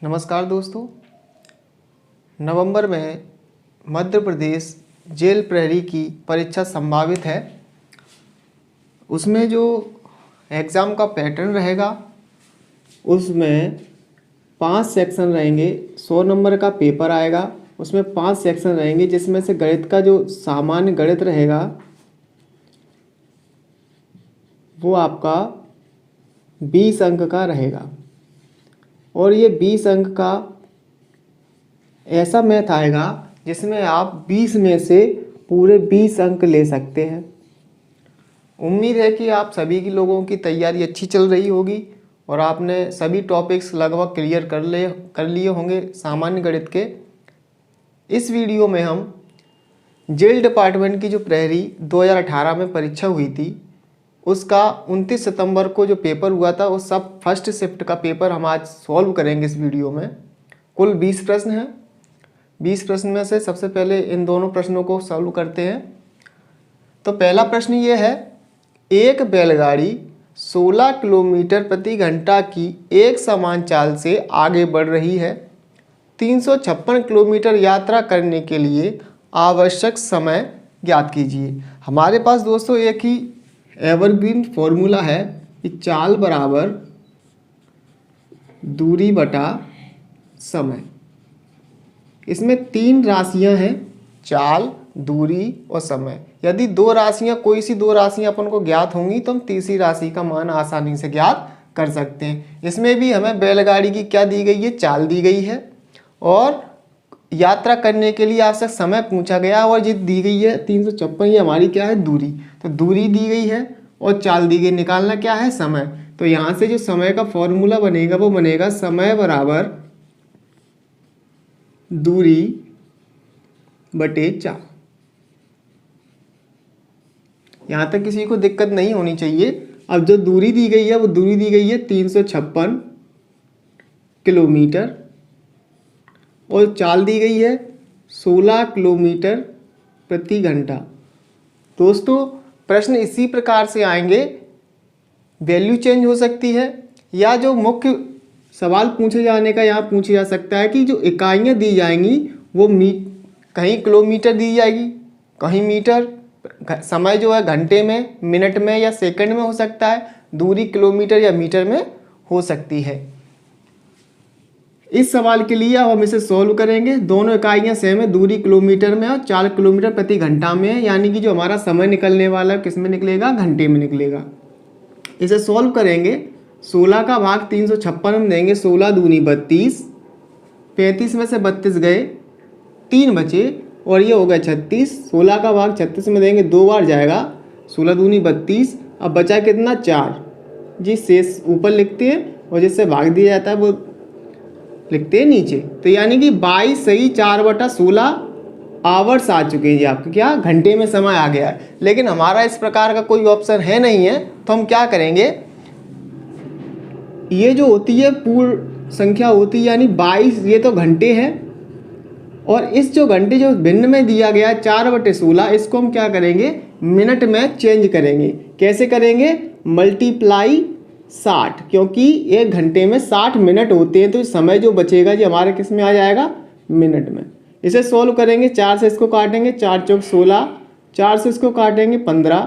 नमस्कार दोस्तों। नवंबर में मध्य प्रदेश जेल प्रहरी की परीक्षा संभावित है। उसमें जो एग्ज़ाम का पैटर्न रहेगा उसमें 5 सेक्शन रहेंगे। 100 नंबर का पेपर आएगा, उसमें 5 सेक्शन रहेंगे, जिसमें से गणित का जो सामान्य गणित रहेगा वो आपका 20 अंक का रहेगा। और ये 20 अंक का ऐसा मैथ आएगा जिसमें आप 20 में से पूरे 20 अंक ले सकते हैं। उम्मीद है कि आप सभी की लोगों की तैयारी अच्छी चल रही होगी और आपने सभी टॉपिक्स लगभग क्लियर कर लिए होंगे सामान्य गणित के। इस वीडियो में हम जेल डिपार्टमेंट की जो प्रहरी 2018 में परीक्षा हुई थी उसका 29 सितंबर को जो पेपर हुआ था उस सब फर्स्ट शिफ्ट का पेपर हम आज सॉल्व करेंगे इस वीडियो में। कुल 20 प्रश्न हैं। 20 प्रश्न में से सबसे पहले इन दोनों प्रश्नों को सॉल्व करते हैं। तो पहला प्रश्न ये है, एक बैलगाड़ी 16 किलोमीटर प्रति घंटा की एक समान चाल से आगे बढ़ रही है। 356 किलोमीटर यात्रा करने के लिए आवश्यक समय ज्ञात कीजिए। हमारे पास दोस्तों एक ही एवरग्रीन फॉर्मूला है कि चाल बराबर दूरी बटा समय। इसमें 3 राशियां हैं, चाल, दूरी और समय। यदि कोई सी दो राशियां अपन को ज्ञात होंगी तो हम तीसरी राशि का मान आसानी से ज्ञात कर सकते हैं। इसमें भी हमें बैलगाड़ी की क्या दी गई है, चाल दी गई है और यात्रा करने के लिए आवश्यक समय पूछा गया और जित दी गई है 356, ये हमारी क्या है, दूरी। तो दूरी दी गई है और चाल दी गई, निकालना क्या है, समय। तो यहाँ से जो समय का फॉर्मूला बनेगा वो बनेगा समय बराबर दूरी बटे चाल। यहाँ तक किसी को दिक्कत नहीं होनी चाहिए। अब जो दूरी दी गई है वो दूरी दी गई है 356 किलोमीटर और चाल दी गई है 16 किलोमीटर प्रति घंटा। दोस्तों प्रश्न इसी प्रकार से आएंगे, वैल्यू चेंज हो सकती है या जो मुख्य सवाल पूछे जाने का यहाँ पूछा जा सकता है कि जो इकाइयाँ दी जाएंगी वो कहीं किलोमीटर दी जाएगी, कहीं मीटर, समय जो है घंटे में, मिनट में या सेकंड में हो सकता है, दूरी किलोमीटर या मीटर में हो सकती है। इस सवाल के लिए अब हम इसे सॉल्व करेंगे। दोनों इकाइयाँ सेम है, दूरी किलोमीटर में और 4 किलोमीटर प्रति घंटा में है, यानी कि जो हमारा समय निकलने वाला है किस में निकलेगा, घंटे में निकलेगा। इसे सॉल्व करेंगे। 16 का भाग 356 में देंगे, 16 दूनी 32, 35 में से 32 गए, 3 बचे और ये हो गया 36। 16 का भाग 36 में देंगे, 2 बार जाएगा, 16 दूनी 32। अब बचा कितना, 4 जी। शेष ऊपर लिखते हैं और जिससे भाग दिया जाता है वो लिखते हैं नीचे। तो यानी कि 22 सही 4/16 आवर्स आ चुके हैं जी आपके, क्या, घंटे में समय आ गया है। लेकिन हमारा इस प्रकार का कोई ऑप्शन है नहीं है, तो हम क्या करेंगे, ये जो होती है पूर्ण संख्या होती है, यानी 22 ये तो घंटे हैं और इस जो घंटे जो भिन्न में दिया गया है 4/16, इसको हम क्या करेंगे, मिनट में चेंज करेंगे। कैसे करेंगे, मल्टीप्लाई 60, क्योंकि एक घंटे में 60 मिनट होते हैं, तो समय जो बचेगा जी हमारे किस में आ जाएगा, मिनट में। इसे सोल्व करेंगे, 4 से इसको काटेंगे, 4 चौक 16, 4 से इसको काटेंगे 15,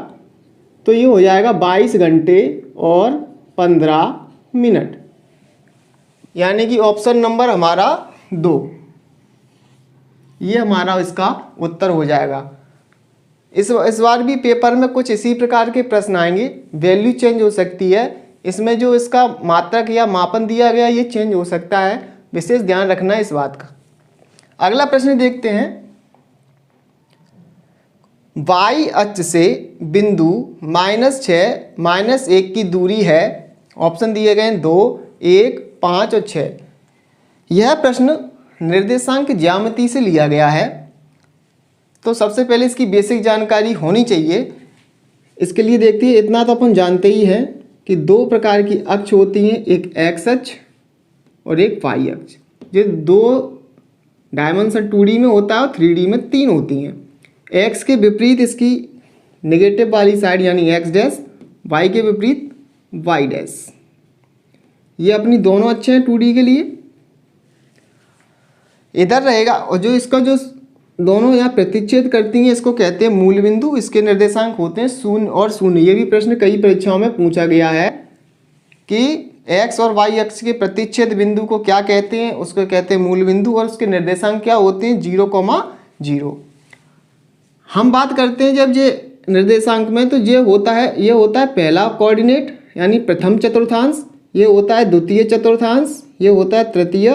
तो ये हो जाएगा 22 घंटे और 15 मिनट, यानी कि ऑप्शन नंबर हमारा 2, ये हमारा इसका उत्तर हो जाएगा। इस बार भी पेपर में कुछ इसी प्रकार के प्रश्न आएंगे, वैल्यू चेंज हो सकती है, इसमें जो इसका मात्रक या मापन दिया गया ये चेंज हो सकता है, विशेष ध्यान रखना है इस बात का। अगला प्रश्न देखते हैं, y अक्ष से बिंदु -6 -1 की दूरी है। ऑप्शन दिए गए हैं 2, 1, 5 और 6। यह प्रश्न निर्देशांक ज्यामिति से लिया गया है, तो सबसे पहले इसकी बेसिक जानकारी होनी चाहिए। इसके लिए देखते हैं, इतना तो अपन जानते ही हैं कि 2 प्रकार की अक्ष होती हैं, एक x अक्ष और एक y अक्ष। ये 2 डायमेंशन 2D में होता है और 3D में 3 होती हैं। x के विपरीत इसकी नेगेटिव वाली साइड यानी x डैश, y के विपरीत y डैश। ये अपनी दोनों अक्षें हैं 2D के लिए। इधर रहेगा, और जो इसका जो दोनों यहाँ प्रतिच्छेद करती हैं इसको कहते हैं मूल बिंदु। इसके निर्देशांक होते हैं 0 और 0। ये भी प्रश्न कई परीक्षाओं में पूछा गया है कि x और y अक्ष के प्रतिच्छेद बिंदु को क्या कहते हैं, उसको कहते हैं मूल बिंदु, और उसके निर्देशांक क्या होते हैं 0,0। हम बात करते हैं जब ये निर्देशांक में, तो ये होता है पहला कोऑर्डिनेट यानी प्रथम चतुर्थांश, ये होता है द्वितीय चतुर्थांश, ये होता है तृतीय,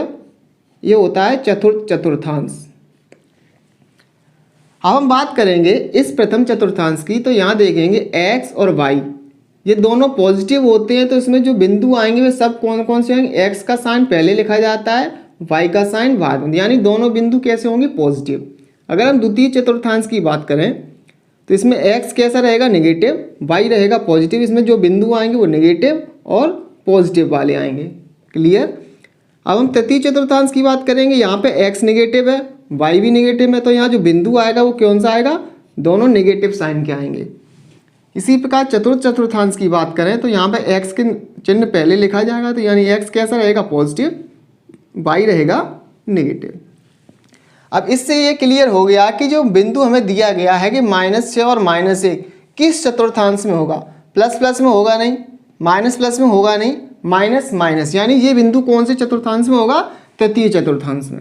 ये होता है चतुर्थ चतुर्थांश। अब हम बात करेंगे इस प्रथम चतुर्थांश की, तो यहाँ देखेंगे x और y ये दोनों पॉजिटिव होते हैं, तो इसमें जो बिंदु आएंगे वे सब कौन कौन से आएंगे, x का साइन पहले लिखा जाता है, y का साइन बाद में, यानी दोनों बिंदु कैसे होंगे, पॉजिटिव। अगर हम द्वितीय चतुर्थांश की बात करें तो इसमें x कैसा रहेगा, नेगेटिव, y रहेगा पॉजिटिव। इसमें जो बिंदु आएंगे वो नेगेटिव और पॉजिटिव वाले आएंगे। क्लियर। अब हम तृतीय चतुर्थांश की बात करेंगे, यहाँ पे x नेगेटिव है, y भी नेगेटिव है, तो यहाँ जो बिंदु आएगा वो कौन सा आएगा, दोनों नेगेटिव साइन के आएंगे। इसी प्रकार चतुर्थ चतुर्थांश की बात करें तो यहाँ पे x के चिन्ह पहले लिखा जाएगा, तो यानी x कैसा रहेगा, पॉजिटिव, y रहेगा नेगेटिव। अब इससे ये क्लियर हो गया कि जो बिंदु हमें दिया गया है कि -6 और -1 किस चतुर्थांश में होगा, प्लस प्लस में होगा नहीं, माइनस प्लस में होगा नहीं, माइनस माइनस, यानी ये बिंदु कौन से चतुर्थांश में होगा, तृतीय चतुर्थांश में।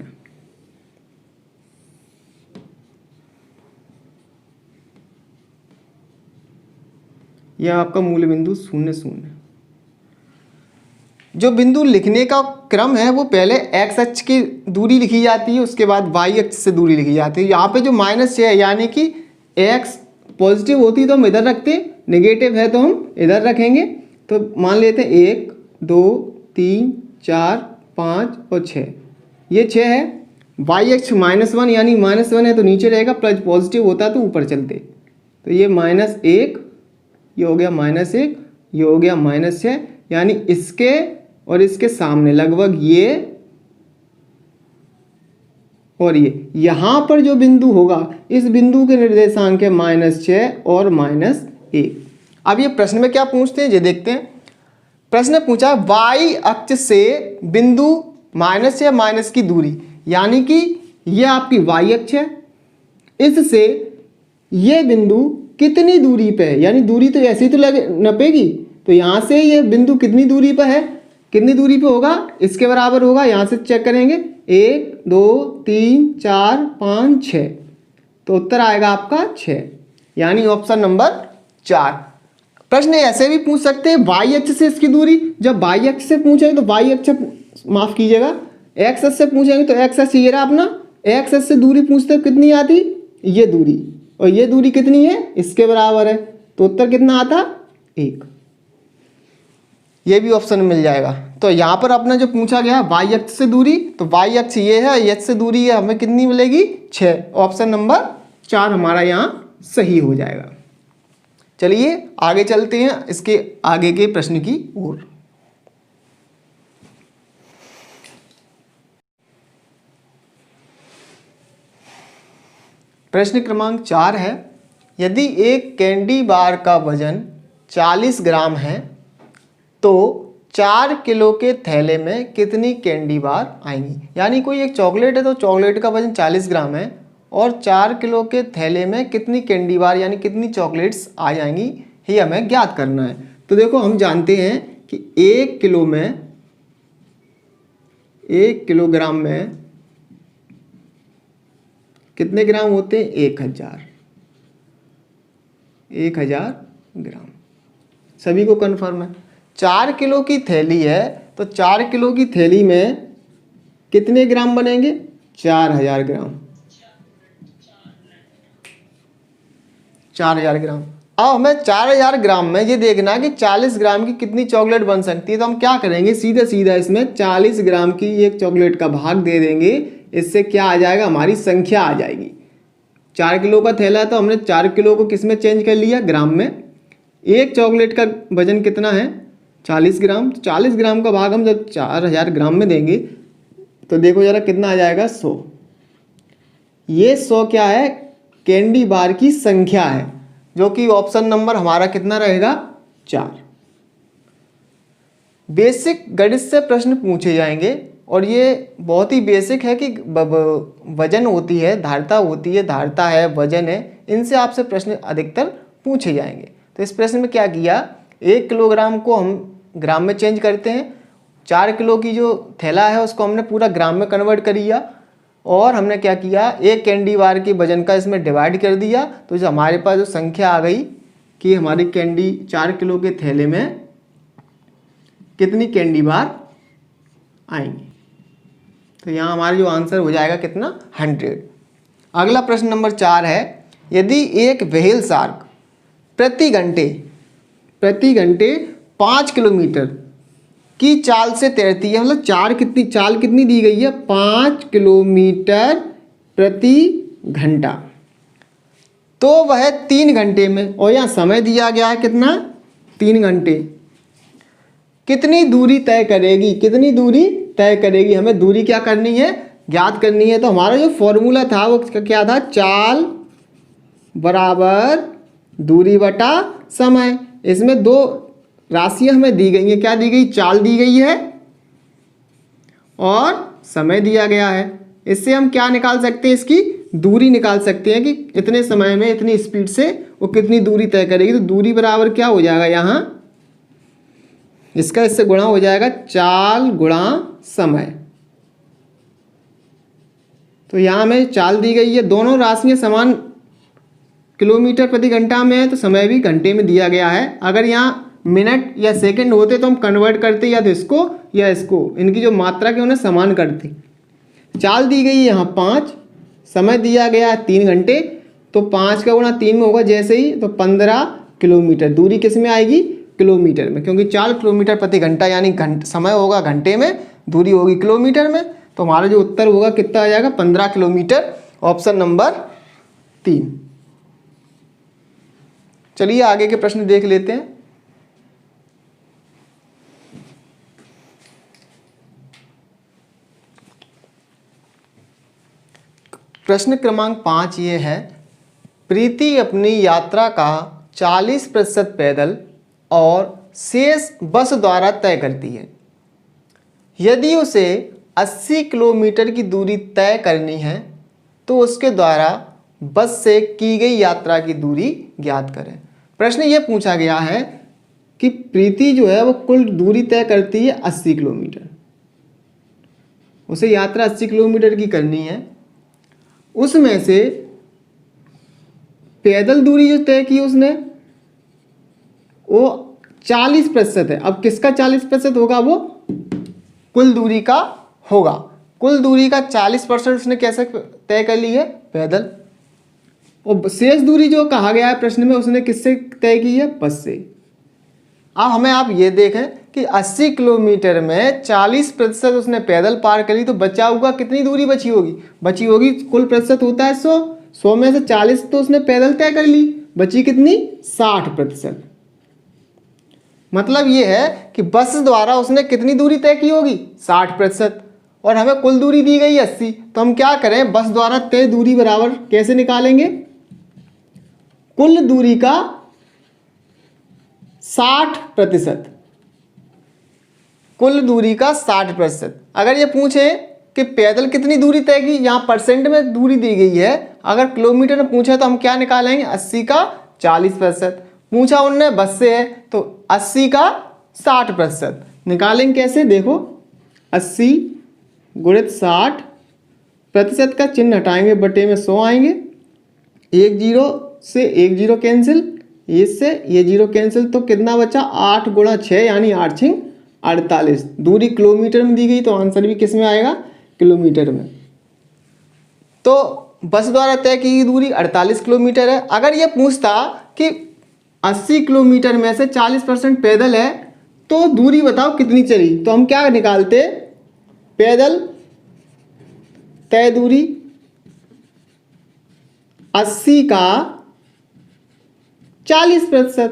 यह आपका मूल बिंदु 0 0। जो बिंदु लिखने का क्रम है वो पहले x अक्ष की दूरी लिखी जाती है, उसके बाद y अक्ष से दूरी लिखी जाती है। यहाँ पे जो -6 है यानी कि x पॉजिटिव होती तो हम इधर रखते, नेगेटिव है तो हम इधर रखेंगे। तो मान लेते हैं 1 2 3 4 5 और 6, ये 6 है। y अक्ष -1 यानी -1 है तो नीचे रहेगा, प्लस पॉजिटिव होता तो ऊपर चलते, तो ये -1, ये हो गया -1, ये हो गया -6, यानी इसके और इसके सामने लगभग ये और ये, यहाँ पर जो बिंदु होगा इस बिंदु के निर्देशांक है -6 और -1। अब ये प्रश्न में क्या पूछते हैं ये देखते हैं। प्रश्न पूछा y अक्ष से बिंदु माइनस या माइनस की दूरी, यानी कि ये आपकी y अक्ष है, इससे ये बिंदु कितनी दूरी पे है, यानी दूरी तो ऐसे ही तो नपेगी, तो यहाँ से ये बिंदु कितनी दूरी पे है, कितनी दूरी पे होगा, इसके बराबर होगा। यहाँ से चेक करेंगे 1 2 3 4 5 6, तो उत्तर आएगा आपका 6, यानी ऑप्शन नंबर 4। प्रश्न ऐसे भी पूछ सकते हैं y अक्ष से इसकी दूरी, जब y अक्ष से पूछेंगे तो y अक्ष माफ कीजिएगा x अक्ष से पूछेंगे तो x अक्ष ये रहा अपना, x अक्ष से दूरी पूछते कितनी आती, ये दूरी, और ये दूरी कितनी है, इसके बराबर है, तो उत्तर कितना आता 1। ये भी ऑप्शन मिल जाएगा। तो यहाँ पर अपना जो पूछा गया y अक्ष से दूरी, तो y अक्ष ये है, x से दूरी है, हमें कितनी मिलेगी 6, ऑप्शन नंबर 4 हमारा यहाँ सही हो जाएगा। चलिए आगे चलते हैं इसके आगे के प्रश्न की ओर। प्रश्न क्रमांक 4 है, यदि एक कैंडी बार का वजन 40 ग्राम है तो 4 किलो के थैले में कितनी कैंडी बार आएंगी। यानी कोई एक चॉकलेट है तो चॉकलेट का वजन 40 ग्राम है और 4 किलो के थैले में कितनी कैंडी बार यानी कितनी चॉकलेट्स आ जाएंगी, ये हमें ज्ञात करना है। तो देखो हम जानते हैं कि 1 किलोग्राम में कितने ग्राम होते हैं, 1000 ग्राम, सभी को कन्फर्म है। 4 किलो की थैली है तो 4 किलो की थैली में कितने ग्राम बनेंगे, 4000 ग्राम, 4000 ग्राम। अब हमें 4000 ग्राम में ये देखना कि 40 ग्राम की कितनी चॉकलेट बन सकती है, तो हम क्या करेंगे, सीधा सीधा इसमें 40 ग्राम की एक चॉकलेट का भाग दे देंगे, इससे क्या आ जाएगा, हमारी संख्या आ जाएगी। 4 किलो का थैला तो हमने 4 किलो को किस में चेंज कर लिया, ग्राम में। एक चॉकलेट का वजन कितना है, 40 ग्राम, तो 40 ग्राम का भाग हम जब 4000 ग्राम में देंगे तो देखो जरा कितना आ जाएगा, 100। ये 100 क्या है, कैंडी बार की संख्या है, जो कि ऑप्शन नंबर हमारा कितना रहेगा, 4। बेसिक गणित से प्रश्न पूछे जाएंगे और ये बहुत ही बेसिक है कि वजन होती है, धारता होती है, धारता है, वजन है, इनसे आपसे प्रश्न अधिकतर पूछे जाएंगे। तो इस प्रश्न में क्या किया, 1 किलोग्राम को हम ग्राम में चेंज करते हैं, 4 किलो की जो थैला है उसको हमने पूरा ग्राम में कन्वर्ट कर दिया, और हमने क्या किया, 1 कैंडी बार के वजन का इसमें डिवाइड कर दिया। तो जो हमारे पास जो संख्या आ गई कि हमारी कैंडी 4 किलो के थैले में कितनी कैंडी बार आएंगी। तो यहाँ हमारा जो आंसर हो जाएगा कितना, 100। अगला प्रश्न नंबर 4 है, यदि एक व्हेल शार्क प्रति घंटे 5 किलोमीटर की चाल से तैरती है, मतलब चाल कितनी दी गई है, 5 किलोमीटर प्रति घंटा, तो वह 3 घंटे में, और यहाँ समय दिया गया है कितना, 3 घंटे, कितनी दूरी तय करेगी, हमें दूरी क्या करनी है, ज्ञात करनी है। तो हमारा जो फॉर्मूला था वो क्या था, चाल बराबर दूरी बटा समय। इसमें 2 राशियां हमें दी गई हैं, क्या दी गई, चाल दी गई है और समय दिया गया है। इससे हम क्या निकाल सकते हैं, इसकी दूरी निकाल सकते हैं कि इतने समय में इतनी स्पीड से वो कितनी दूरी तय करेगी। तो दूरी बराबर क्या हो जाएगा, यहाँ इसका इससे गुणा हो जाएगा, चाल गुणा समय। तो यहाँ हमें चाल दी गई है, दोनों राशियां समान किलोमीटर प्रति घंटा में है, तो समय भी घंटे में दिया गया है। अगर यहाँ मिनट या सेकंड होते तो हम कन्वर्ट करते या तो इसको या इसको, इनकी जो मात्रा के उन्हें समान करते। चाल दी गई है यहाँ 5, समय दिया गया है 3 घंटे, तो 5 का गुणा 3 में होगा जैसे ही, तो 15 किलोमीटर। दूरी किस में आएगी, किलोमीटर में, क्योंकि 4 किलोमीटर प्रति घंटा यानी समय होगा घंटे में, दूरी होगी किलोमीटर में। तो हमारा जो उत्तर होगा कितना आ जाएगा, 15 किलोमीटर, ऑप्शन नंबर 3। चलिए आगे के प्रश्न देख लेते हैं। प्रश्न क्रमांक 5 ये है, प्रीति अपनी यात्रा का 40% पैदल और शेष बस द्वारा तय करती है। यदि उसे 80 किलोमीटर की दूरी तय करनी है तो उसके द्वारा बस से की गई यात्रा की दूरी ज्ञात करें। प्रश्न ये पूछा गया है कि प्रीति जो है वो कुल दूरी तय करती है 80 किलोमीटर, उसे यात्रा 80 किलोमीटर की करनी है, उसमें से पैदल दूरी जो तय की उसने वो 40% है। अब किसका 40% होगा, वो कुल दूरी का होगा। कुल दूरी का 40% उसने कैसे तय कर ली है, पैदल। और शेष दूरी जो कहा गया है प्रश्न में, उसने किससे तय की है, बस से। अब हमें आप ये देखें कि 80 किलोमीटर में 40% उसने पैदल पार करी, तो बचा हुआ कितनी दूरी बची होगी, कुल प्रतिशत होता है 100 में से 40 तो उसने पैदल तय कर ली, बची कितनी, 60%। मतलब ये है कि बस द्वारा उसने कितनी दूरी तय की होगी, 60%, और हमें कुल दूरी दी गई 80। तो हम क्या करें, बस द्वारा तय दूरी बराबर कैसे निकालेंगे, कुल दूरी का 60%, कुल दूरी का 60%। अगर ये पूछे कि पैदल कितनी दूरी तय की, यहाँ परसेंट में दूरी दी गई है, अगर किलोमीटर में पूछे तो हम क्या निकालेंगे, 80 का 40%। पूछा उनने बस से है तो 80 का 60% निकालेंगे कैसे, देखो 80 गुणित 60, प्रतिशत का चिन्ह हटाएंगे, बटे में 100 आएंगे, 1 0 से 1 0 कैंसिल, इससे ये 0 कैंसिल, तो कितना बचा, 8 गुणा 6 यानी 8 6 48। दूरी किलोमीटर में दी गई तो आंसर भी किस में आएगा, किलोमीटर में। तो बस द्वारा तय की दूरी 48 किलोमीटर है। अगर ये पूछता कि 80 किलोमीटर में से 40% पैदल है तो दूरी बताओ कितनी चली, तो हम क्या निकालते, पैदल तय दूरी 80 का 40%,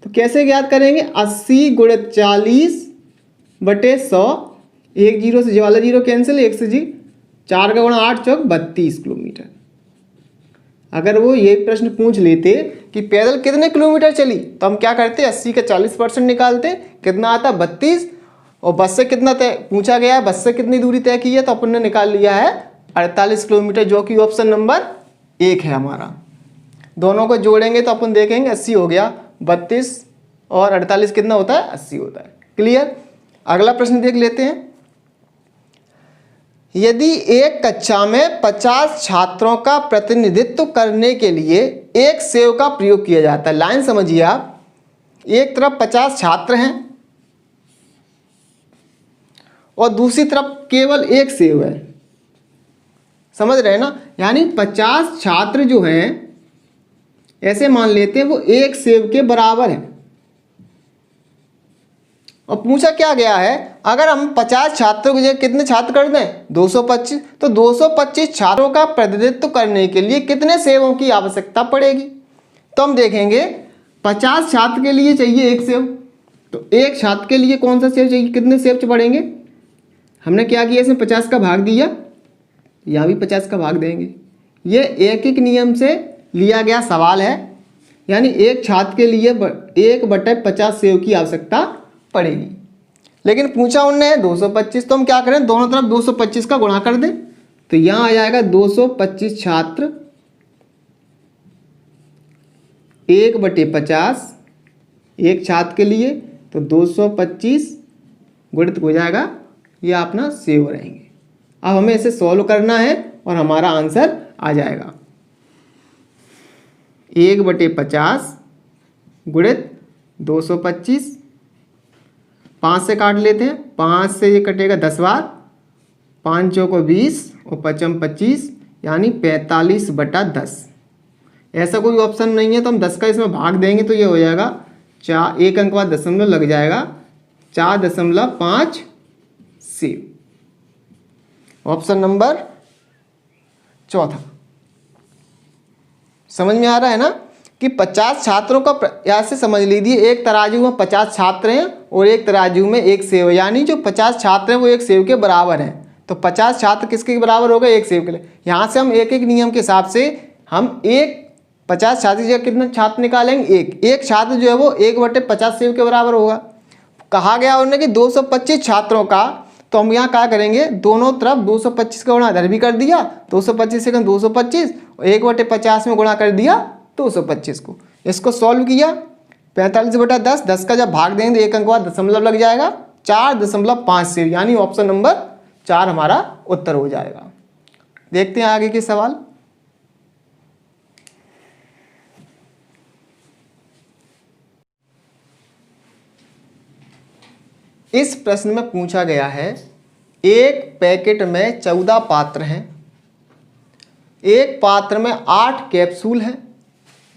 तो कैसे ज्ञात करेंगे, 80 गुणित 40 बटे 100, 1 0 से वाला 0 कैंसिल, 1 से जी, 4 का गुणा 8 चौक 32 किलोमीटर। अगर वो ये प्रश्न पूछ लेते कि पैदल कितने किलोमीटर चली, तो हम क्या करते, 80 का 40% निकालते, कितना आता 32, और बस से कितना तय पूछा गया है, बस से कितनी दूरी तय की है, तो अपन ने निकाल लिया है 48 किलोमीटर, जो कि ऑप्शन नंबर 1 है हमारा। दोनों को जोड़ेंगे तो अपन देखेंगे 80 हो गया, 32 और 48 कितना होता है, 80 होता है। क्लियर। अगला प्रश्न देख लेते हैं। यदि एक कक्षा में 50 छात्रों का प्रतिनिधित्व करने के लिए एक सेव का प्रयोग किया जाता है। लाइन समझिए आप, एक तरफ 50 छात्र हैं और दूसरी तरफ केवल एक सेव है। समझ रहे हैं ना, यानी 50 छात्र जो हैं, ऐसे मान लेते हैं वो एक सेव के बराबर है। और पूछा क्या गया है, अगर हम 50 छात्रों की जगह कितने छात्र कर दें, 225, तो 225 छात्रों का प्रतिनिधित्व करने के लिए कितने सेवों की आवश्यकता पड़ेगी। तो हम देखेंगे 50 छात्र के लिए चाहिए एक सेव, तो एक छात्र के लिए कौन सा सेव चाहिए, कितने सेव पड़ेंगे। हमने क्या किया, इसमें 50 का भाग दिया, यहाँ भी 50 का भाग देंगे। ये एक एक नियम से लिया गया सवाल है, यानी एक छात्र के लिए 1/50 सेव की आवश्यकता पड़ेगी। लेकिन पूछा उनने 225, तो हम क्या करें, दोनों तरफ 225 का गुणा कर दें, तो यहाँ आ जाएगा 225 छात्र 1/50 एक छात्र के लिए, तो 225 गुणित हो जाएगा, ये अपना सेव रहेंगे। अब हमें इसे सॉल्व करना है और हमारा आंसर आ जाएगा 1/50 गुणित 225, 5 से काट लेते हैं, 5 से ये कटेगा 10 बार, 5 चौको 20 और 5 25, यानी 45/10। ऐसा कोई ऑप्शन नहीं है तो हम 10 का इसमें भाग देंगे तो ये हो जाएगा 4, एक अंक बाद दशमलव लग जाएगा, 4.5 सेव। ऑप्शन नंबर चौथा। समझ में आ रहा है ना कि 50 छात्रों का प्रयास से समझ लीजिए, एक तराजू में 50 छात्र हैं और एक तराजू में एक सेव, यानी जो 50 छात्र हैं वो एक सेव के बराबर हैं। तो 50 छात्र किसके बराबर हो गए, एक सेव के लिए। यहाँ से हम एक एक नियम के हिसाब से हम 50 छात्र की जगह कितने छात्र निकालेंगे, एक छात्र जो है वो 1/50 सेव के बराबर होगा। कहा गया उन्होंने कि 225 छात्रों का, तो हम यहाँ क्या करेंगे, दोनों तरफ 225 का गुणा इधर भी कर दिया, 225 से 225 और 1/50 में गुणा कर दिया 225 को। इसको सॉल्व किया, 45/10, 10 का जब भाग देंगे एक अंक बाद दशमलव लग जाएगा, 4.5 सेव, यानी ऑप्शन नंबर 4 हमारा उत्तर हो जाएगा। देखते हैं आगे के सवाल। इस प्रश्न में पूछा गया है, एक पैकेट में 14 पात्र हैं, एक पात्र में 8 कैप्सूल हैं।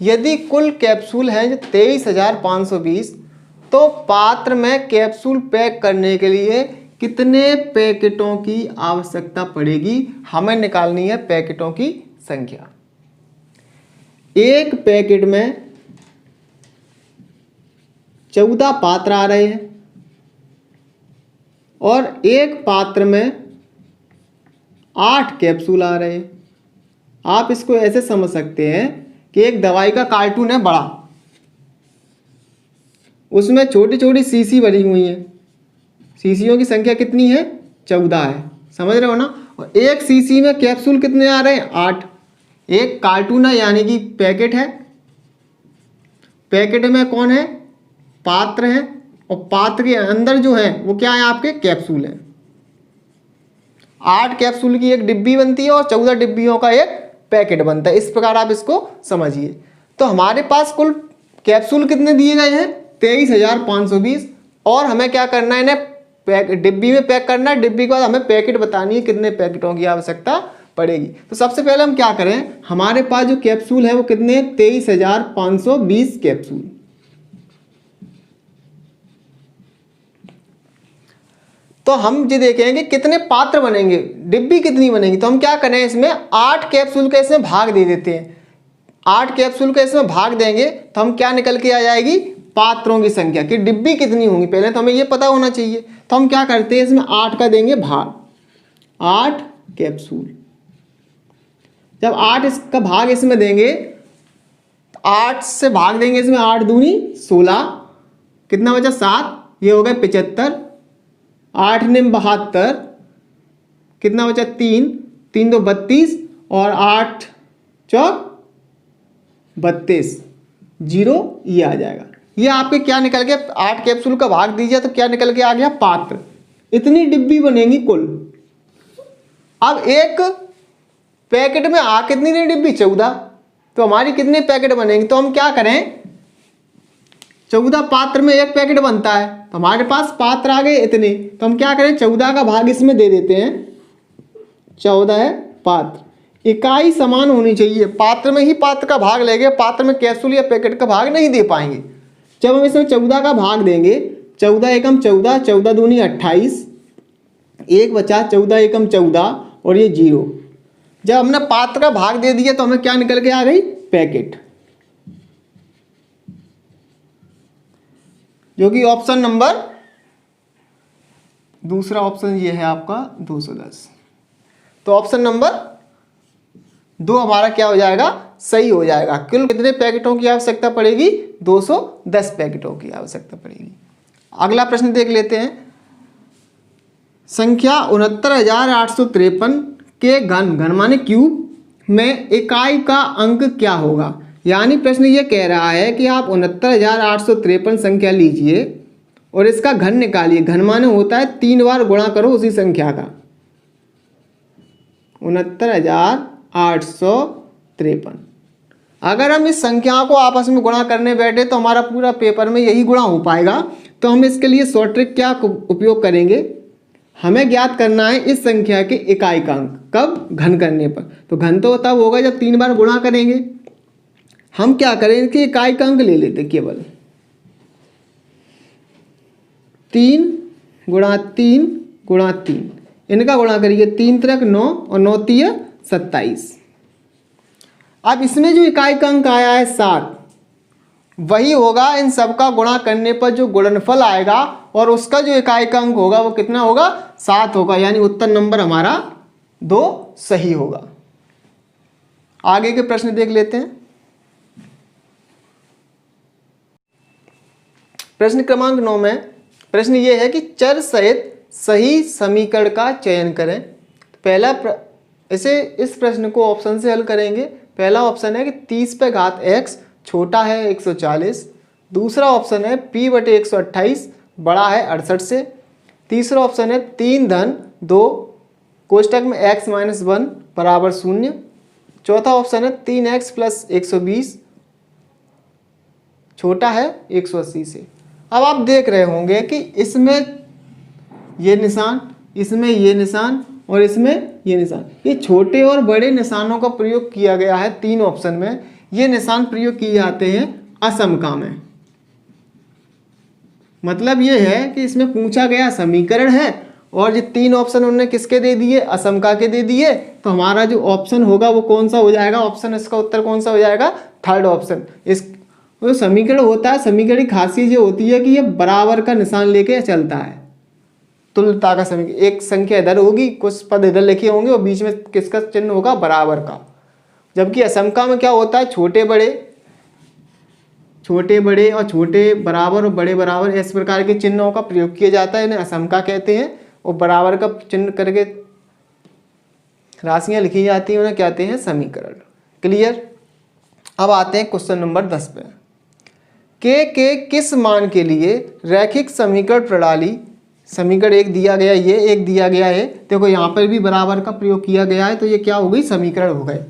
यदि कुल कैप्सूल हैं 23,520, तो पात्र में कैप्सूल पैक करने के लिए कितने पैकेटों की आवश्यकता पड़ेगी। हमें निकालनी है पैकेटों की संख्या। एक पैकेट में 14 पात्र आ रहे हैं और एक पात्र में 8 कैप्सूल आ रहे हैं। आप इसको ऐसे समझ सकते हैं कि एक दवाई का कार्टून है बड़ा, उसमें छोटी छोटी शीशी भरी हुई है, शीशियों की संख्या कितनी है, 14 है। समझ रहे हो ना। और एक शीशी में कैप्सूल कितने आ रहे हैं, 8। एक कार्टून है यानी कि पैकेट है, पैकेट में कौन है, पात्र है, और पात्र के अंदर जो है वो क्या है, आपके कैप्सूल है। 8 कैप्सूल की एक डिब्बी बनती है और 14 डिब्बियों का एक पैकेट बनता है। इस प्रकार आप इसको समझिए। तो हमारे पास कुल कैप्सूल कितने दिए गए हैं, 23,520, और हमें क्या करना है, इन्हें डिब्बी में पैक करना है। डिब्बी के बाद हमें पैकेट बतानी है कितने पैकेटों की आवश्यकता पड़ेगी। तो सबसे पहले हम क्या करें, हमारे पास जो कैप्सूल है वो कितने, 23,520 कैप्सूल। तो हम ये देखेंगे कितने पात्र बनेंगे, डिब्बी कितनी बनेगी। तो हम क्या करें, इसमें 8 कैप्सूल का इसमें भाग दे देते हैं। 8 कैप्सूल का इसमें भाग देंगे तो हम क्या निकल के आ जाएगी, पात्रों की संख्या कि डिब्बी कितनी होंगी। पहले तो हमें ये पता होना चाहिए। तो हम क्या करते हैं, इसमें 8 का देंगे भाग, 8 कैप्सूल। जब 8 इसका भाग इसमें देंगे, 8 से भाग देंगे इसमें, 8 दूनी 16, कितना बचा 7, ये हो गए 75, 8 निम 72, कितना बचा 3, 3 2 32 और 8 चौक 32, 0 ये आ जाएगा। ये आपके क्या निकल गया, 8 कैप्सूल का भाग दीजिए तो क्या निकल के आ गया, पात्र। इतनी डिब्बी बनेंगी कुल। अब एक पैकेट में आ कितनी रही डिब्बी, 14, तो हमारी कितने पैकेट बनेंगे, तो हम क्या करें, 14 पात्र में एक पैकेट बनता है, तो हमारे पास पात्र आ गए इतने, तो हम क्या करें 14 का भाग इसमें दे देते हैं, 14 है पात्र। इकाई समान होनी चाहिए, पात्र में ही पात्र का भाग लेंगे, पात्र में कैप्सूल या पैकेट का भाग नहीं दे पाएंगे। जब हम इसमें 14 का भाग देंगे, 14 एकम 14, 14 दूनी 28, एक बचा 14 एकम 14 और ये 0। जब हमने पात्र का भाग दे दिया तो हमें क्या निकल के आ गई, पैकेट, जो कि ऑप्शन नंबर दूसरा ऑप्शन ये है आपका 210। तो ऑप्शन नंबर 2 हमारा क्या हो जाएगा, सही हो जाएगा। कुल कितने पैकेटों की आवश्यकता पड़ेगी, 210 पैकेटों की आवश्यकता पड़ेगी। अगला प्रश्न देख लेते हैं। संख्या 69,853 के घन माने क्यूब में इकाई का अंक क्या होगा। यानी प्रश्न ये कह रहा है कि आप 69,853 संख्या लीजिए और इसका घन निकालिए। घन माने होता है 3 बार गुणा करो उसी संख्या का। 69,853, अगर हम इस संख्या को आपस में गुणा करने बैठे तो हमारा पूरा पेपर में यही गुणा हो पाएगा। तो हम इसके लिए शॉर्ट ट्रिक क्या उपयोग करेंगे, हमें ज्ञात करना है इस संख्या के इकाई का अंक, कब, घन करने पर। तो घन तो तब होगा जब 3 बार गुणा करेंगे। हम क्या करें कि इकाई का अंक ले लेते, केवल 3 गुणा 3 गुणा 3, इनका गुणा करिए, 3 त्रिक 9 और 9 तिया 27। अब इसमें जो इकाई का अंक आया है 7, वही होगा इन सबका गुणा करने पर जो गुणनफल आएगा और उसका जो इकाई का अंक होगा वो कितना होगा, 7 होगा। यानी उत्तर नंबर हमारा 2 सही होगा। आगे के प्रश्न देख लेते हैं। प्रश्न क्रमांक 9 में प्रश्न ये है कि चर सहित सही समीकरण का चयन करें। पहला इस प्रश्न को ऑप्शन से हल करेंगे। पहला ऑप्शन है कि 30 पे घात x छोटा है 140। दूसरा ऑप्शन है p बटे 128 बड़ा है 68 से। तीसरा ऑप्शन है 3 धन 2 कोष्टक में x माइनस 1 बराबर 0। चौथा ऑप्शन है 3x प्लस 120 छोटा है 180 से। अब आप देख रहे होंगे कि इसमें ये निशान, इसमें ये निशान और इसमें ये निशान, ये छोटे और बड़े निशानों का प्रयोग किया गया है। 3 ऑप्शन में ये निशान प्रयोग किए जाते हैं असमका में। मतलब ये है कि इसमें पूछा गया समीकरण है और ये 3 ऑप्शन उन्होंने किसके दे दिए, असमका के दे दिए। तो हमारा जो ऑप्शन होगा वो कौन सा हो जाएगा, ऑप्शन इसका उत्तर कौन सा हो जाएगा, थर्ड ऑप्शन। इस जो समीकरण होता है, समीकरण की खासियत ये होती है कि ये बराबर का निशान लेके चलता है। तुल्यता का समीकरण, एक संख्या इधर होगी, कुछ पद इधर लिखे होंगे और बीच में किसका चिन्ह होगा, बराबर का। जबकि असमका में क्या होता है, छोटे बड़े और छोटे बराबर और बड़े बराबर इस प्रकार के चिन्हों का प्रयोग किया जाता है, इन्हें असमका कहते हैं। और बराबर का चिन्ह करके राशियां लिखी जाती हैं, उन्हें कहते हैं समीकरण। क्लियर। अब आते हैं क्वेश्चन नंबर 10 पे। के किस मान के लिए रैखिक समीकरण प्रणाली, समीकरण एक दिया गया, ये एक दिया गया है, देखो यहाँ पर भी बराबर का प्रयोग किया गया है, तो ये क्या हो गई, समीकरण हो गए।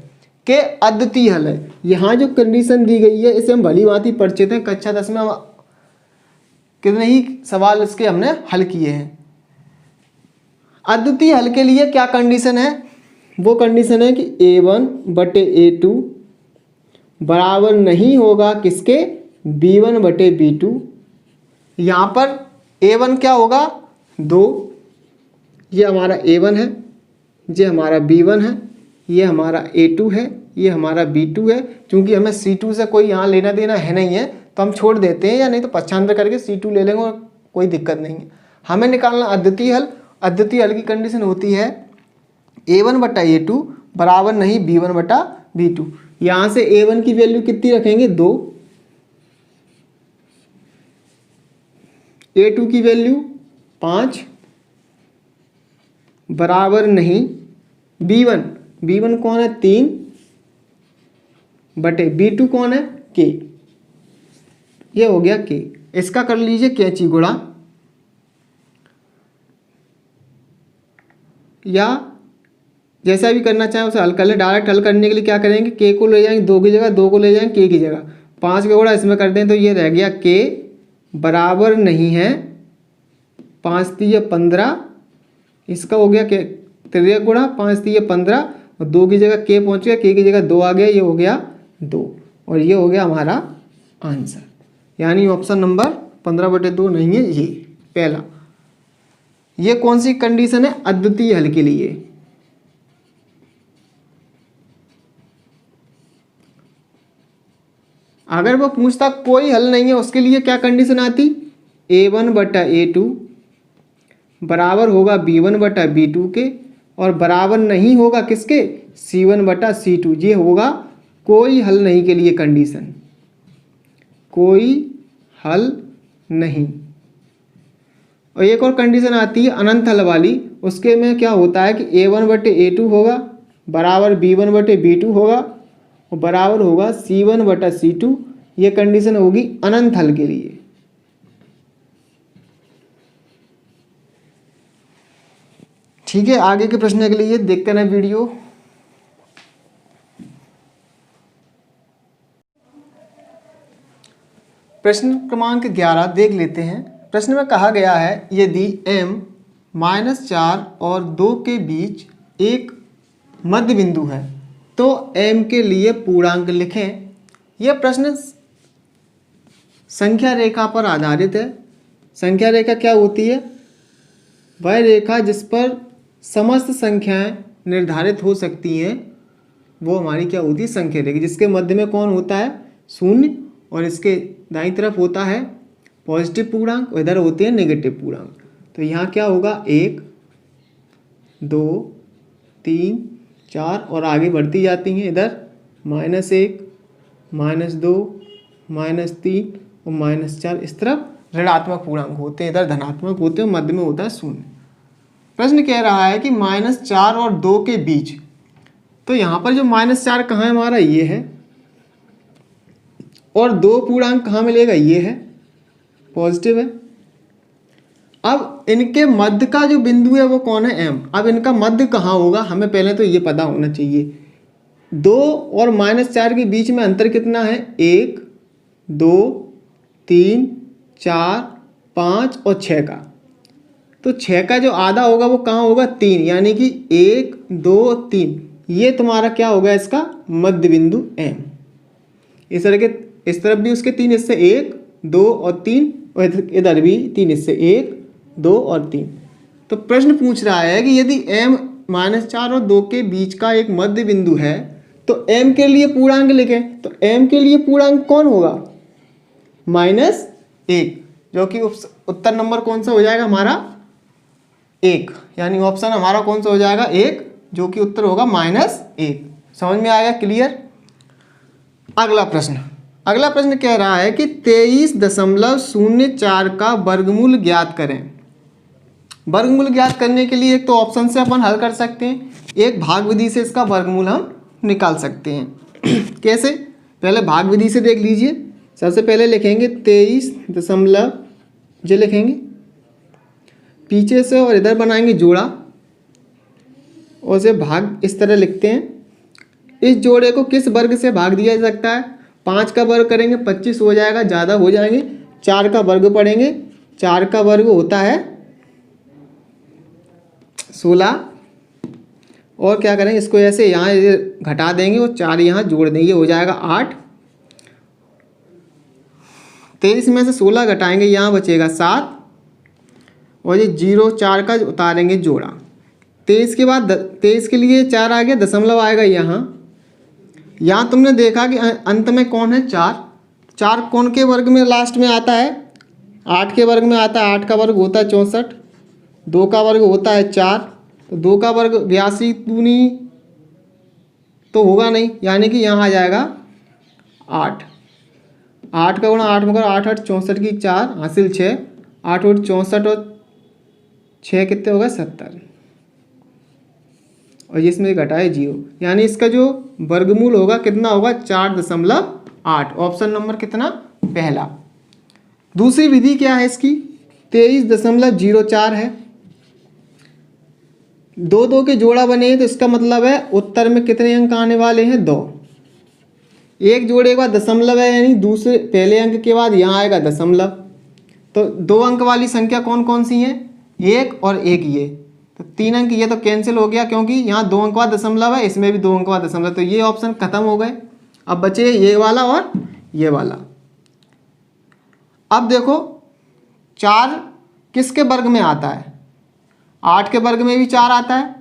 के अद्वितीय हल है। यहाँ जो कंडीशन दी गई है इसे हम भली भांति परिचित हैं, कक्षा 10 में कितने ही सवाल इसके हमने हल किए हैं। अद्वितीय हल के लिए क्या कंडीशन है, वो कंडीशन है कि a1 बटे a2 बराबर नहीं होगा किसके, b1 बटे b2। यहाँ पर a1 क्या होगा, 2, ये हमारा a1 है, ये हमारा b1 है, ये हमारा a2 है, ये हमारा b2 है। क्योंकि हमें c2 से कोई यहाँ लेना देना है नहीं है तो हम छोड़ देते हैं, या नहीं तो पक्षांतर करके c2 ले लेंगे और कोई दिक्कत नहीं है। हमें निकालना अद्वितीय हल। अद्वितीय हल की कंडीशन होती है a1 बटा a2 बराबर नहीं b1 बटा b2। यहाँ से a1 की वैल्यू कितनी रखेंगे, 2, a2 की वैल्यू 5 बराबर नहीं B1, B1 कौन है 3 बटे B2 कौन है K, ये हो गया K। इसका कर लीजिए कैंची गुणा, या जैसा भी करना चाहें उसे हल कर ले। डायरेक्ट हल करने के लिए क्या करेंगे, K को ले जाएंगे 2 की जगह, 2 को ले जाएंगे K की जगह, 5 का गुणा इसमें कर दें तो ये रह गया K बराबर नहीं है 5 3 15, इसका हो गया K 3 गुणा 5 3 15 और 2 की जगह K पहुंच गया, K की जगह 2 आ गया, ये हो गया 2 और ये हो गया हमारा आंसर। यानी ऑप्शन नंबर 15/2 नहीं है ये पहला। ये कौन सी कंडीशन है, अद्वितीय हल के लिए। अगर वो पूछता कोई हल नहीं है उसके लिए क्या कंडीशन आती, A1/A2 बराबर होगा B1/B2 के और बराबर नहीं होगा किसके, C1/C2। ये होगा कोई हल नहीं के लिए कंडीशन, कोई हल नहीं। और एक और कंडीशन आती है अनंत हल वाली, उसके में क्या होता है कि A1/A2 होगा बराबर B1/B2 होगा और बराबर होगा C1/C2। ये कंडीशन होगी अनंत हल के लिए। ठीक है, आगे के प्रश्न के लिए देखते रहना वीडियो। प्रश्न क्रमांक 11 देख लेते हैं। प्रश्न में कहा गया है यदि m-4 और 2 के बीच एक मध्य बिंदु है तो m के लिए पूर्णांक लिखें। यह प्रश्न संख्या रेखा पर आधारित है। संख्या रेखा क्या होती है, वह रेखा जिस पर समस्त संख्याएं निर्धारित हो सकती हैं वो हमारी क्या होती है, संख्या रेखा, जिसके मध्य में कौन होता है, शून्य, और इसके दाईं तरफ होता है पॉजिटिव पूर्णांक और इधर होते हैं नेगेटिव पूर्णांक। तो यहाँ क्या होगा 1 2 3 4 और आगे बढ़ती जाती हैं इधर -1 -2 -3 और -4, इस तरफ ऋणात्मक पूर्णांक होते हैं, इधर धनात्मक होते हैं, मध्य में होता है शून्य। प्रश्न कह रहा है कि -4 और 2 के बीच, तो यहाँ पर जो -4 कहाँ है हमारा, ये है, और 2 पूर्णांक कहाँ मिलेगा, ये है, पॉजिटिव है। अब इनके मध्य का जो बिंदु है वो कौन है, M। अब इनका मध्य कहाँ होगा, हमें पहले तो ये पता होना चाहिए। 2 और -4 के बीच में अंतर कितना है, 1 2 3 4 5 और 6 का। तो 6 का जो आधा होगा वो कहाँ होगा, 3, यानी कि 1 2 3, ये तुम्हारा क्या होगा, इसका मध्य बिंदु M। इस तरफ भी उसके 3 हिस्से, 1 2 और 3, और इधर भी 3 हिस्से, 1 2 और 3। तो प्रश्न पूछ रहा है कि यदि m -4 और 2 के बीच का एक मध्य बिंदु है तो m के लिए पूर्णांक लिखें। तो m के लिए पूर्णांक कौन होगा, -1, जो कि उत्तर नंबर कौन सा हो जाएगा हमारा, 1, यानी ऑप्शन हमारा कौन सा हो जाएगा, 1, जो कि उत्तर होगा -1। समझ में आएगा, क्लियर। अगला प्रश्न कह रहा है कि 23.04 का वर्गमूल ज्ञात करें। वर्गमूल ज्ञात करने के लिए एक तो ऑप्शन से अपन हल कर सकते हैं, एक भाग विधि से इसका वर्गमूल हम निकाल सकते हैं। कैसे, पहले भाग विधि से देख लीजिए। सबसे पहले लिखेंगे 23 जो लिखेंगे पीछे से और इधर बनाएंगे जोड़ा और उसे भाग इस तरह लिखते हैं। इस जोड़े को किस वर्ग से भाग दिया जा सकता है, 5 का वर्ग करेंगे 25 हो जाएगा, ज़्यादा हो जाएंगे, 4 का वर्ग पढ़ेंगे, 4 का वर्ग होता है 16, और क्या करेंगे, इसको ऐसे यहाँ घटा देंगे और 4 यहाँ जोड़ देंगे, हो जाएगा 8। 23 में से 16 घटाएंगे, यहाँ बचेगा 7, और ये 0 4 का उतारेंगे जोड़ा। 23 के बाद 23 के लिए 4 आ गया, दशमलव आएगा यहाँ तुमने देखा कि अंत में कौन है, 4 कौन के वर्ग में लास्ट में आता है, 8 के वर्ग में आता है। 8 का वर्ग होता है 64, 2 का वर्ग होता है 4, तो 2 का वर्ग 82 दूनी तो होगा नहीं, यानी कि यहाँ आ जाएगा 8। 8 का गुणा 8 में करो, 8 8 64 की 4 हासिल 6, 8 8 64 और 6 कितने हो गए, 70। और जिसमें घटाए 0, यानी इसका जो वर्गमूल होगा कितना होगा 4.8। ऑप्शन नंबर कितना, पहला। दूसरी विधि क्या है इसकी, 23.04 है। दो दो के जोड़ा बने हैं तो इसका मतलब है उत्तर में कितने अंक आने वाले हैं, 2। एक जोड़े के बाद दशमलव है, यानी दूसरे पहले अंक के बाद यहाँ आएगा दशमलव। तो 2 अंक वाली संख्या कौन कौन सी हैं, 1 और 1 ये, तो 3 अंक ये तो कैंसिल हो गया क्योंकि यहाँ 2 अंक बाद दशमलव है, इसमें भी 2 अंक बाद दशमलव, तो ये ऑप्शन खत्म हो गए। अब बचे ये वाला और ये वाला। अब देखो 4 किसके वर्ग में आता है, 8 के वर्ग में भी 4 आता है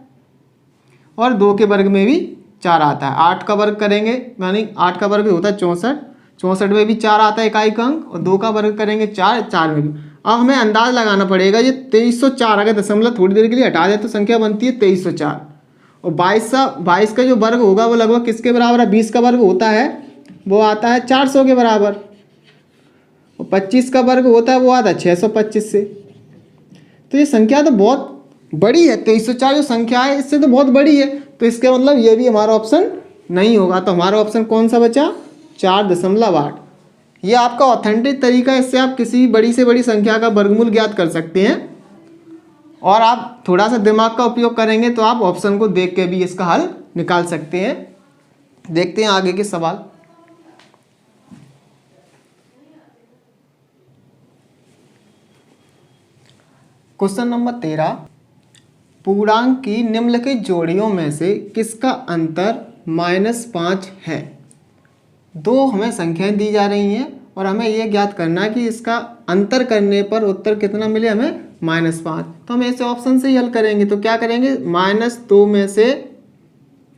और 2 के वर्ग में भी 4 आता है। 8 का वर्ग करेंगे यानी 8 का वर्ग होता है 64, 64 में भी 4 आता है इकाई का अंक, और 2 का वर्ग करेंगे 4, 4 में भी। अब हमें अंदाज लगाना पड़ेगा, ये 2304 अगर दशमलव थोड़ी देर के लिए हटा दे तो संख्या बनती है 2304, और 22 का जो वर्ग होगा वो लगभग किसके बराबर है, 20 का वर्ग होता है वो आता है 400 के बराबर, और 25 का वर्ग होता है वो आता है 625 से। तो ये संख्या तो बहुत बड़ी है, 2304 जो संख्या है इससे तो बहुत बड़ी है, तो इसके मतलब ये भी हमारा ऑप्शन नहीं होगा। तो हमारा ऑप्शन कौन सा बचा, 4.8। ये आपका ऑथेंटिक तरीका है, इससे आप किसी बड़ी से बड़ी संख्या का वर्गमूल ज्ञात कर सकते हैं, और आप थोड़ा सा दिमाग का उपयोग करेंगे तो आप ऑप्शन को देख के भी इसका हल निकाल सकते हैं। देखते हैं आगे के सवाल। क्वेश्चन नंबर 13, पूर्णांक की निम्नलिखित जोड़ियों में से किसका अंतर -5 है। 2 हमें संख्याएं दी जा रही हैं और हमें यह ज्ञात करना है कि इसका अंतर करने पर उत्तर कितना मिले, हमें -5। तो हम ऐसे ऑप्शन से ही हल करेंगे। तो क्या करेंगे, -2 में से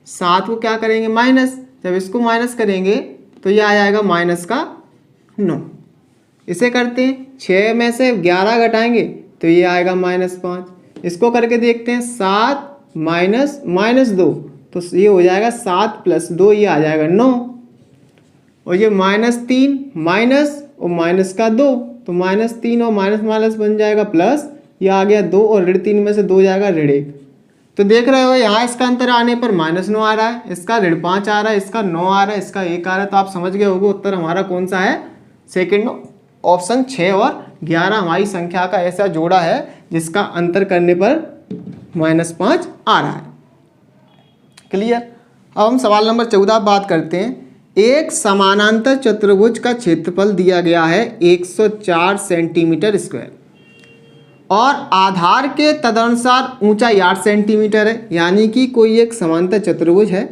7 को क्या करेंगे माइनस, जब इसको माइनस करेंगे तो ये आ जाएगा -9। इसे करते हैं, 6 में से 11 घटाएंगे तो ये आएगा -5। इसको करके देखते हैं, 7 -2, तो ये हो जाएगा 7 + 2, ये आ जाएगा 9। और ये -3 माइनस और माइनस का 2, तो -3 और माइनस माइनस बन जाएगा प्लस, ये आ गया 2, और ऋण 3 में से 2 जाएगा ऋण 1। तो देख रहे हो यहाँ इसका अंतर आने पर -9 आ रहा है, इसका ऋण 5 आ रहा है, इसका 9 आ रहा है, इसका 1 आ रहा है। तो आप समझ गए होंगे उत्तर हमारा कौन सा है, सेकंड ऑप्शन। 6 और 11 हमारी संख्या का ऐसा जोड़ा है जिसका अंतर करने पर -5 आ रहा है। क्लियर। अब हम सवाल नंबर 14 बात करते हैं। एक समानांतर चतुर्भुज का क्षेत्रफल दिया गया है 104 सेंटीमीटर स्क्वायर और आधार के तदनुसार ऊंचाई 8 सेंटीमीटर है, यानी कि कोई एक समांतर चतुर्भुज है।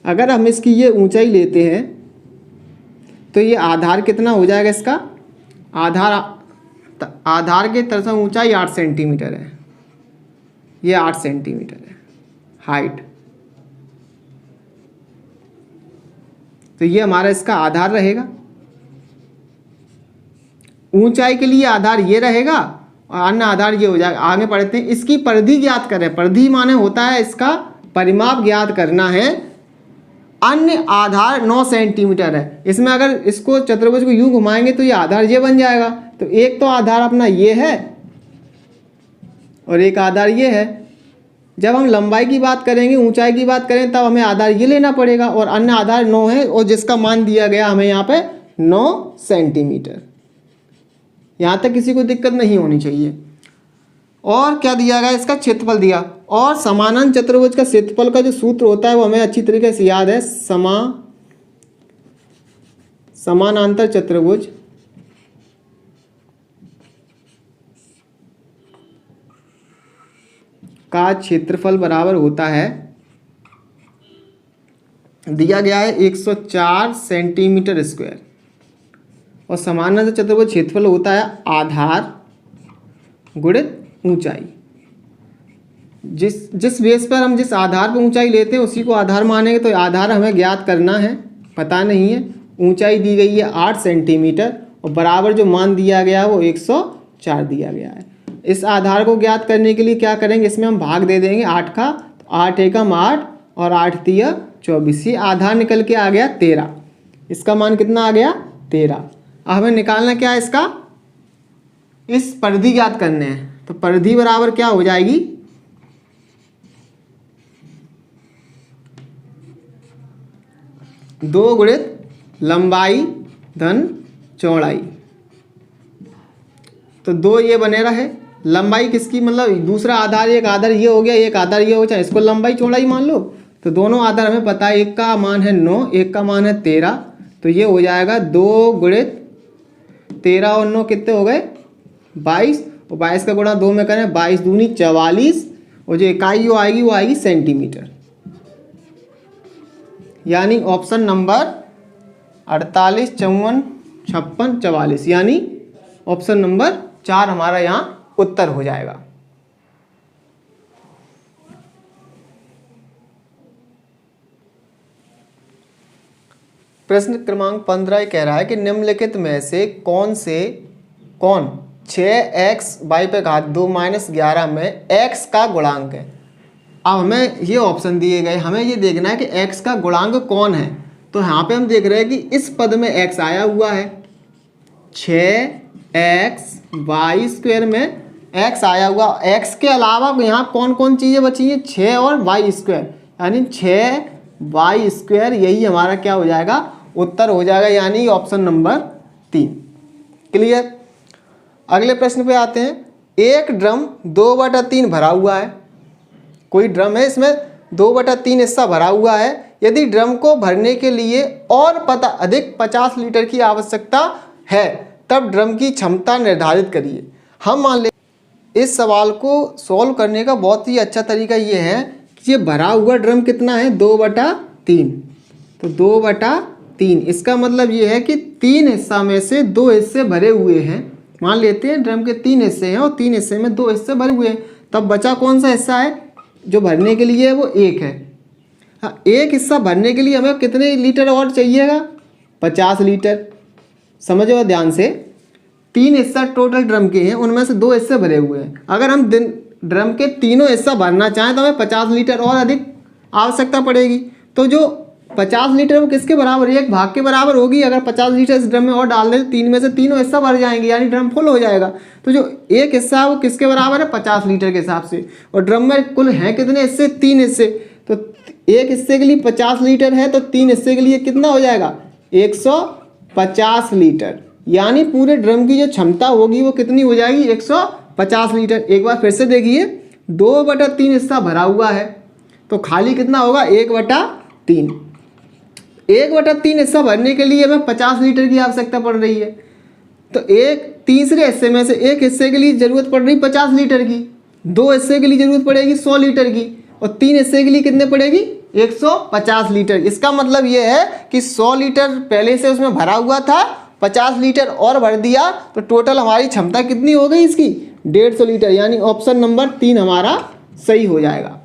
अगर हम इसकी ये ऊंचाई लेते हैं तो ये आधार कितना हो जाएगा, इसका आधार के तरफ से ऊंचाई 8 सेंटीमीटर है, ये 8 सेंटीमीटर है हाइट। तो ये हमारा इसका आधार रहेगा। ऊंचाई के लिए आधार ये रहेगा और अन्य आधार ये हो जाएगा। आगे पढ़ते हैं, इसकी परिधि ज्ञात करें। परिधि माने होता है इसका परिमाप ज्ञात करना है। अन्य आधार 9 सेंटीमीटर है। इसमें अगर इसको चतुर्भुज को यूं घुमाएंगे तो ये आधार ये बन जाएगा। तो एक तो आधार अपना ये है और एक आधार ये है। जब हम लंबाई की बात करेंगे, ऊंचाई की बात करें, तब हमें आधार ये लेना पड़ेगा और अन्य आधार 9 है और जिसका मान दिया गया हमें यहाँ पे 9 सेंटीमीटर। यहाँ तक किसी को दिक्कत नहीं होनी चाहिए। और क्या दिया गया, इसका क्षेत्रफल दिया। और समानांतर चतुर्भुज का क्षेत्रफल का जो सूत्र होता है वो हमें अच्छी तरीके से याद है। समानांतर चतुर्भुज का क्षेत्रफल बराबर होता है, दिया गया है 104 सेंटीमीटर स्क्वायर और समानांतर चतुर्भुज क्षेत्रफल होता है आधार गुणित ऊंचाई। जिस बेस पर हम जिस आधार पर ऊंचाई लेते हैं उसी को आधार मानेंगे। तो आधार हमें ज्ञात करना है, पता नहीं है। ऊंचाई दी गई है 8 सेंटीमीटर और बराबर जो मान दिया गया है वो 104 दिया गया है। इस आधार को ज्ञात करने के लिए क्या करेंगे, इसमें हम भाग दे देंगे 8 का। तो 8 एकम 8 और 8 तिया 24। ये आधार निकल के आ गया 13। इसका मान कितना आ गया 13। अब हमें निकालना क्या है, इसका इस परिधि ज्ञात करने हैं। तो परिधि बराबर क्या हो जाएगी, 2 गुणित लंबाई धन चौड़ाई। तो 2 ये बने रहे, लंबाई किसकी मतलब दूसरा आधार, एक आधार ये हो गया, एक आधार ये हो जाए, इसको लंबाई चौड़ाई मान लो। तो दोनों आधार हमें पता है, एक का मान है 9, एक का मान है 13। तो ये हो जाएगा 2 गुणित 13 और 9 कितने हो गए 22, और 22 का गुणा 2 में करें 22 दूनी 44, और जो इकाई वो आएगी सेंटीमीटर। यानी ऑप्शन नंबर 48, 54, 56, 44, यानी ऑप्शन नंबर 4 हमारा यहाँ उत्तर हो जाएगा। प्रश्न क्रमांक 15 कह रहा है कि निम्नलिखित में से कौन 6x y पे घात 2 - 11 में x का गुणांक है। अब हमें ये ऑप्शन दिए गए, हमें ये देखना है कि x का गुणांक कौन है। तो यहाँ पे हम देख रहे हैं कि इस पद में x आया हुआ है, 6x y² में x आया हुआ, x के अलावा यहाँ कौन कौन चीज़ें बची हैं, 6 और y², यानी 6y², यही हमारा क्या हो जाएगा उत्तर हो जाएगा, यानी ऑप्शन नंबर 3। क्लियर। अगले प्रश्न पे आते हैं। एक ड्रम 2/3 भरा हुआ है, कोई ड्रम है इसमें 2/3 हिस्सा भरा हुआ है। यदि ड्रम को भरने के लिए और अधिक 50 लीटर की आवश्यकता है तब ड्रम की क्षमता निर्धारित करिए। हम मान ले इस सवाल को सॉल्व करने का बहुत ही अच्छा तरीका ये है कि ये भरा हुआ ड्रम कितना है 2/3। तो 2/3 इसका मतलब ये है कि 3 हिस्सा में से 2 हिस्से भरे हुए हैं। मान लेते हैं ड्रम के 3 हिस्से हैं और 3 हिस्से में 2 हिस्से भरे हुए हैं, तब बचा कौन सा हिस्सा है जो भरने के लिए वो 1 है। हाँ, एक हिस्सा भरने के लिए हमें कितने लीटर और चाहिएगा 50 लीटर। समझो ध्यान से, 3 हिस्सा टोटल ड्रम के हैं, उनमें से 2 हिस्से भरे हुए हैं। अगर हम ड्रम के तीनों हिस्सा भरना चाहें तो हमें 50 लीटर और अधिक आवश्यकता पड़ेगी। तो जो 50 लीटर वो किसके बराबर, 1 भाग के बराबर होगी। अगर 50 लीटर इस ड्रम में और डाल दें तो 3 में से तीनों हिस्सा भर जाएंगे, यानी ड्रम फुल हो जाएगा। तो जो एक हिस्सा है वो किसके बराबर है 50 लीटर के हिसाब से। और ड्रम में कुल हैं कितने हिस्से, 3 हिस्से। तो एक हिस्से के लिए 50 लीटर है तो 3 हिस्से के लिए कितना हो जाएगा 150 लीटर, यानी पूरे ड्रम की जो क्षमता होगी वो कितनी हो जाएगी 150 लीटर। एक बार फिर से देखिए, 2/3 हिस्सा भरा हुआ है तो खाली कितना होगा 1/3। 1/3 हिस्सा भरने के लिए हमें 50 लीटर की आवश्यकता पड़ रही है। तो एक तीसरे हिस्से में से एक हिस्से के लिए ज़रूरत पड़ रही 50 लीटर की, 2 हिस्से के लिए ज़रूरत पड़ेगी 100 लीटर की, और 3 हिस्से के लिए कितने पड़ेगी 150 लीटर। इसका मतलब ये है कि 100 लीटर पहले से उसमें भरा हुआ था, 50 लीटर और भर दिया तो टोटल हमारी क्षमता कितनी हो गई इसकी 150 लीटर, यानी ऑप्शन नंबर 3 हमारा सही हो जाएगा।